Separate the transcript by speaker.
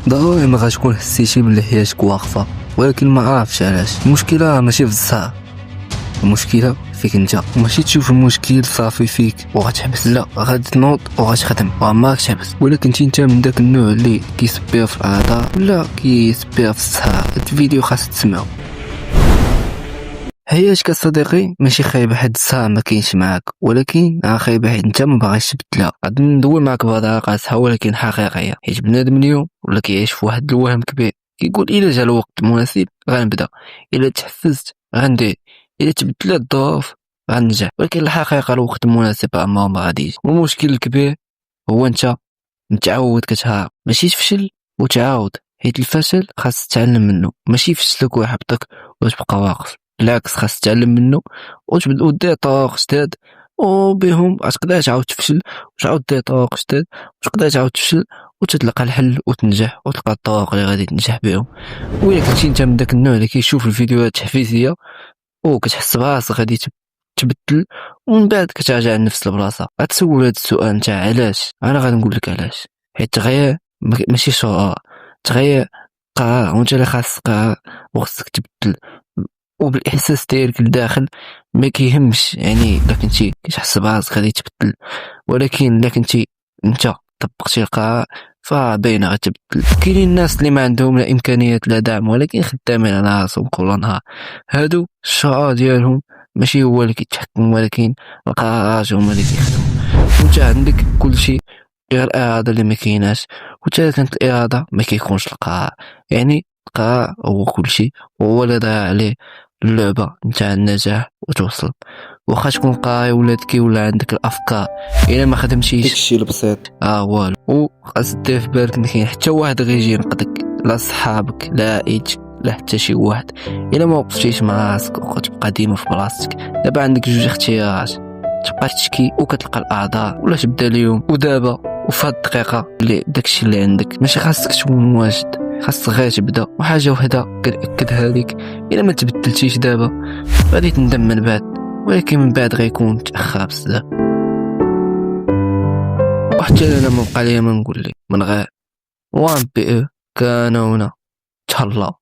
Speaker 1: دائما غتكون حسيتي بلي حياتك واقفه، ولكن ما عرفتش علاش. المشكله ماشي في الصعب، المشكله فيك انت. ماشي تشوف المشكل صافي فيك وغتحبس، لا، غادي تنوض وغتخدم وعمرك تحبس. ولكن انت من داك النوع اللي كيسبيها في الاعضاء ولا كيسبيها في الصحه. الفيديو خاص تسمعو. حياتك صديقي ماشي خايبه حيت الصحه ما كاينش معاك، ولكن خايبه حيت انت ما باغيش تبدلها. غادي ندوي معاك بهضره قاصحه ولكن حقيقيه، حيت بنادم اليوم ولا كيعيش في واحد الوهم كبير. كيقول الا جا الوقت المناسب غنبدا، الا تحفزت غندير، الا تبدلت الظروف غننجح. ولكن الحقيقه الوقت المناسب عمره ما غادي يجي. والمشكل الكبير هو انت متعود كتهرب. ماشي تفشل وتعاود، حيت الفشل خاص تتعلم منه، ماشي يفشلك ويحبطك وتبقى واقف. بالعكس خاص تتعلم منه وتبدا ودير طرق جداد، وبهم غتقدر تعاود تفشل وتعاود دير طرق جداد وتقدر تعاود تفشل وتلقى الحل وتنجح وتلقى الطرق اللي غادي تنجح بهم. وإلا كنتي انت من داك النوع اللي كيشوف الفيديوهات التحفيزيه وكتحس براسك غادي تبدل ومن بعد كترجع لنفس البلاصه، غتسول هذا السؤال نتاع علاش. انا غادي نقول لك علاش. حيت التغيير ماشي شعور، التغيير قرار، وانت اللي خاص قرار وخصك تبدل. وبالاحساس ديالك الداخل ما كيهمش، يعني الا كنتي كتحس براسك غادي تبدل، ولكن الا كنتي انت طبقتي القرار فباينه غتبدل. كاينين الناس اللي ما عندهم لا امكانيات لا دعم ولكن خدامين على راسهم كل نهار. هادو الشعور ديالهم ماشي هو اللي كيتحكم، ولكن القرارات هما اللي كيخدموا. وانت عندك كل شيء غير الاراده اللي ما كايناش، وحتى كانت الاراده ما كيكونش القرار. يعني القرار هو كل شيء، وهو اللي ضيع عليه اللعبه نتاع النجاح وتوصل. واخا تكون قاري ولا ذكي ولا عندك الافكار، الا ما خدمتيش
Speaker 2: داكشي البسيط.
Speaker 1: والو. وخاص دير في بالك ما كاين حتى واحد غيجي ينقذك، لا صحابك لا عائلتك لا حتى شي واحد، الا ما وقفتيش مع راسك وكتبقى ديما في بلاصتك. دابا عندك جوج اختيارات، تبقى تشكي وكتلقى الاعذار، ولا تبدا اليوم ودابا وفي هاد الدقيقه اللي داكشي اللي عندك. ماشي خاصك تكون واجد، خاصك غير تبدا. وحاجه وحده كنأكدها لك، الا ما تبدلتيش دابا غادي تندم من بعد، ولكن من بعد غيكون تاخر بزاف. وحتى انا ما بقى ليا ما نقول لك من غير 1 بي كان هنا تهلا.